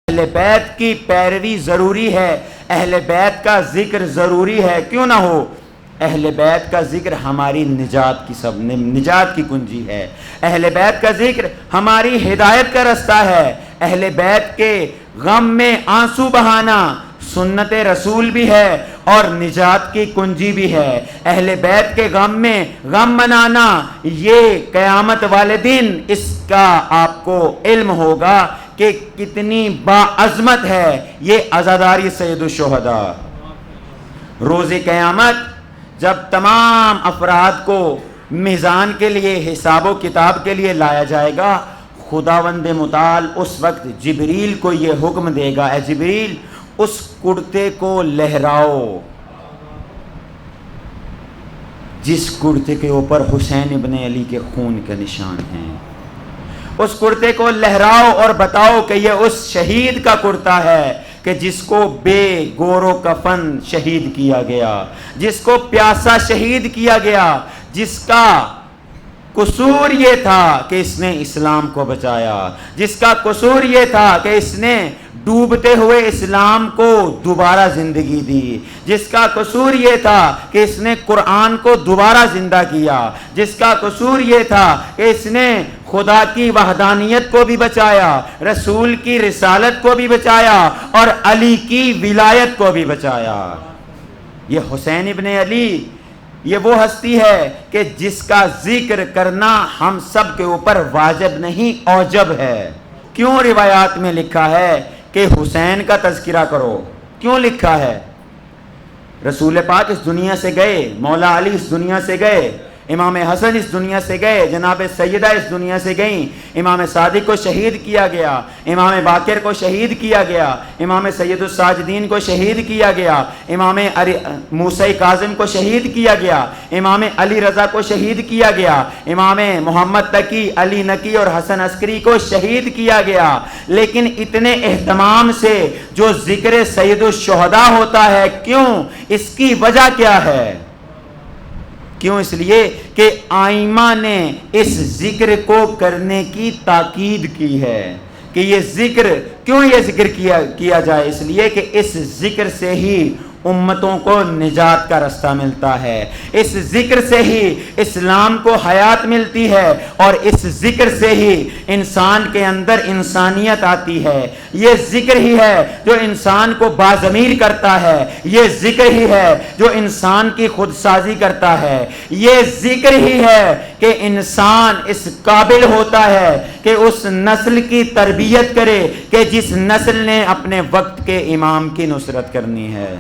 اہل بیت کی پیروی ضروری ہے، اہل بیت کا ذکر ضروری ہے، کیوں نہ ہو؟ اہل بیت کا ذکر ہماری نجات کی کنجی ہے، اہل بیت کا ذکر ہماری ہدایت کا رستہ ہے، اہل بیت کے غم میں آنسو بہانا سنت رسول بھی ہے اور نجات کی کنجی بھی ہے، اہل بیت کے غم میں غم منانا یہ قیامت والے دن اس کا آپ کو علم ہوگا کہ کتنی باعظمت ہے یہ عزاداری سید الشہداء۔ روز قیامت جب تمام افراد کو میزان کے لیے، حساب و کتاب کے لیے لایا جائے گا، خداوند متعال اس وقت جبریل کو یہ حکم دے گا، اے جبریل اس کرتے کو لہراؤ جس کرتے کے اوپر حسین ابن علی کے خون کے نشان ہیں، اس کرتے کو لہراؤ اور بتاؤ کہ یہ اس شہید کا کرتا ہے کہ جس کو بے گور و کفن شہید کیا گیا، جس کو پیاسا شہید کیا گیا، جس کا قصور یہ تھا کہ اس نے اسلام کو بچایا، جس کا قصور یہ تھا کہ اس نے ڈوبتے ہوئے اسلام کو دوبارہ زندگی دی، جس کا قصور یہ تھا کہ اس نے قرآن کو دوبارہ زندہ کیا، جس کا قصور یہ تھا کہ اس نے خدا کی وحدانیت کو بھی بچایا، رسول کی رسالت کو بھی بچایا اور علی کی ولایت کو بھی بچایا۔ یہ حسین ابن علی یہ وہ ہستی ہے کہ جس کا ذکر کرنا ہم سب کے اوپر واجب نہیں اوجب ہے۔ کیوں روایات میں لکھا ہے کہ حسین کا تذکرہ کرو؟ کیوں لکھا ہے؟ رسول پاک اس دنیا سے گئے، مولا علی اس دنیا سے گئے، امام حسن اس دنیا سے گئے، جناب سیدہ اس دنیا سے گئیں، امام صادق کو شہید کیا گیا، امام باقر کو شہید کیا گیا، امام سید الساجدین کو شہید کیا گیا، امام موسیٰ کاظم کو شہید کیا گیا، امام علی رضا کو شہید کیا گیا، امام محمد تقی، علی نقی اور حسن عسکری کو شہید کیا گیا، لیکن اتنے اہتمام سے جو ذکر سید الشہداء ہوتا ہے، کیوں؟ اس کی وجہ کیا ہے؟ کیوں؟ اس لیے کہ آئمہ نے اس ذکر کو کرنے کی تاکید کی ہے کہ یہ ذکر، کیوں یہ ذکر کیا جائے؟ اس لیے کہ اس ذکر سے ہی امتوں کو نجات کا رستہ ملتا ہے، اس ذکر سے ہی اسلام کو حیات ملتی ہے اور اس ذکر سے ہی انسان کے اندر انسانیت آتی ہے۔ یہ ذکر ہی ہے جو انسان کو باضمیر کرتا ہے، یہ ذکر ہی ہے جو انسان کی خودسازی کرتا ہے، یہ ذکر ہی ہے کہ انسان اس قابل ہوتا ہے کہ اس نسل کی تربیت کرے کہ جس نسل نے اپنے وقت کے امام کی نصرت کرنی ہے۔